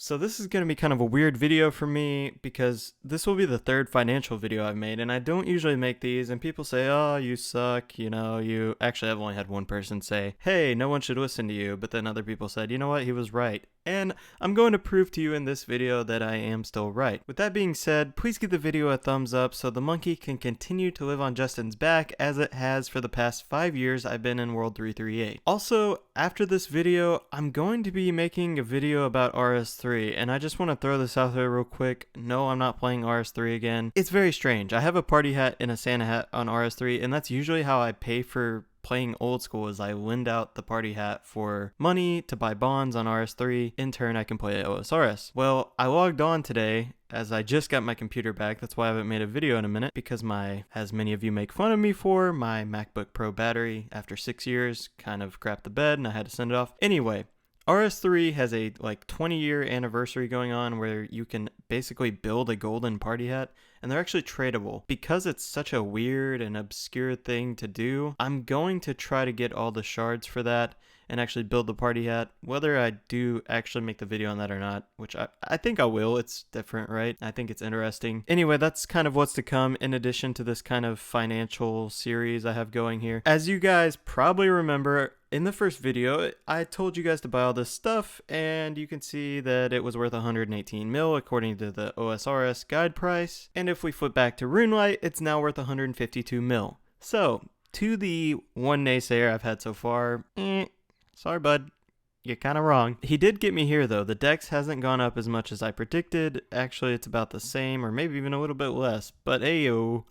So this is going to be kind of a weird video for me because this will be the third financial video I've made, and I don't usually make these, and people say, oh, you suck, you actually, I've only had one person say, hey, no one should listen to you, but then other people said, you know what, he was right. And I'm going to prove to you in this video that I am still right. With that being said, please give the video a thumbs up so the monkey can continue to live on Justin's back as it has for the past 5 years I've been in World 338. Also, after this video, I'm going to be making a video about RS3, and I just want to throw this out there real quick. No, I'm not playing RS3 again. It's very strange. I have a party hat and a Santa hat on RS3, and that's usually how I pay for playing old school, is I lend out the party hat for money to buy bonds on RS3. In turn, I can play OSRS. Well, I logged on today as I just got my computer back. That's why I haven't made a video in a minute, because as many of you make fun of me for, my MacBook Pro battery after 6 years kind of crapped the bed and I had to send it off. Anyway, RS3 has a 20-year anniversary going on where you can basically build a golden party hat, and they're actually tradable. Because it's such a weird and obscure thing to do, I'm going to try to get all the shards for that and actually build the party hat. Whether I do actually make the video on that or not, which I think I will. It's different, right? I think it's interesting. Anyway, that's kind of what's to come in addition to this kind of financial series I have going here. As you guys probably remember, in the first video, I told you guys to buy all this stuff, and you can see that it was worth 118 mil according to the OSRS guide price. And if we flip back to Roonlight, it's now worth 152 mil. So, to the one naysayer I've had so far, sorry bud, you're kind of wrong. He did get me here though. The dex hasn't gone up as much as I predicted. Actually, it's about the same, or maybe even a little bit less. But ayo,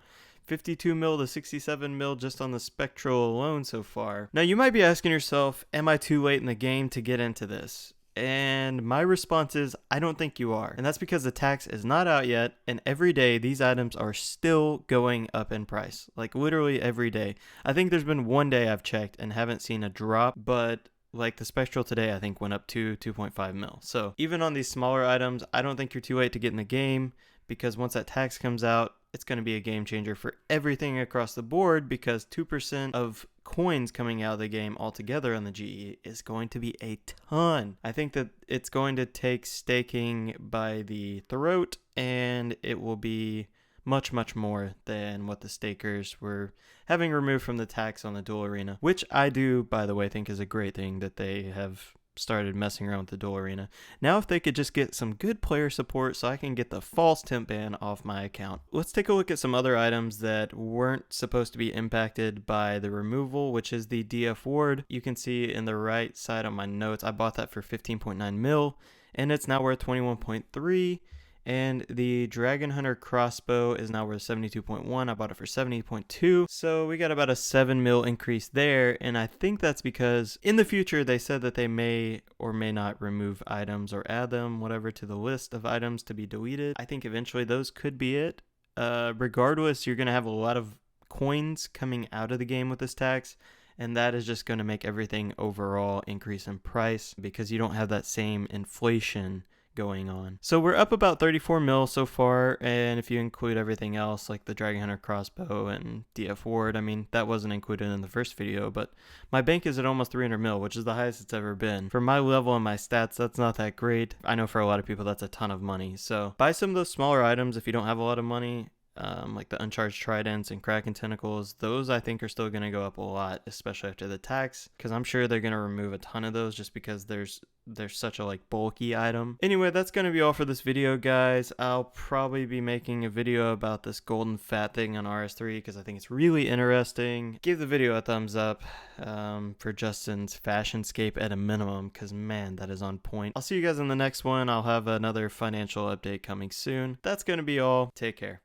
52 mil to 67 mil just on the spectral alone so far. Now you might be asking yourself, am I too late in the game to get into this? And my response is, I don't think you are. And that's because the tax is not out yet, and every day these items are still going up in price. Like literally every day. I think there's been one day I've checked and haven't seen a drop, but like the spectral today I think went up to 2.5 mil. So even on these smaller items, I don't think you're too late to get in the game, because once that tax comes out, it's going to be a game changer for everything across the board, because 2% of coins coming out of the game altogether on the GE is going to be a ton. I think that it's going to take staking by the throat, and it will be much, much more than what the stakers were having removed from the tax on the dual arena, which I do, by the way, think is a great thing that they have started messing around with the dual arena. Now if they could just get some good player support so I can get the false temp ban off my account. Let's take a look at some other items that weren't supposed to be impacted by the removal, which is the DF ward. You can see in the right side on my notes, I bought that for 15.9 mil, and it's now worth 21.3. And the Dragon Hunter crossbow is now worth 72.1. I bought it for 70.2. So we got about a 7 mil increase there. And I think that's because in the future, they said that they may or may not remove items or add them, whatever, to the list of items to be deleted. I think eventually those could be it. Regardless, you're going to have a lot of coins coming out of the game with this tax. And that is just going to make everything overall increase in price, because you don't have that same inflation going on. So we're up about 34 mil so far, and if you include everything else like the Dragon Hunter crossbow and DF ward, I mean that wasn't included in the first video, but my bank is at almost 300 mil, which is the highest it's ever been. For my level and my stats, that's not that great. I know for a lot of people that's a ton of money. So buy some of those smaller items if you don't have a lot of money. Like the uncharged tridents and kraken tentacles, those I think are still going to go up a lot, especially after the tax, because I'm sure they're going to remove a ton of those just because there's such a bulky item. Anyway, that's going to be all for this video, guys. I'll probably be making a video about this golden fat thing on RS3 because I think it's really interesting. Give the video a thumbs up for Justin's fashionscape at a minimum, because man, that is on point. I'll see you guys in the next one. I'll have another financial update coming soon. That's going to be all. Take care.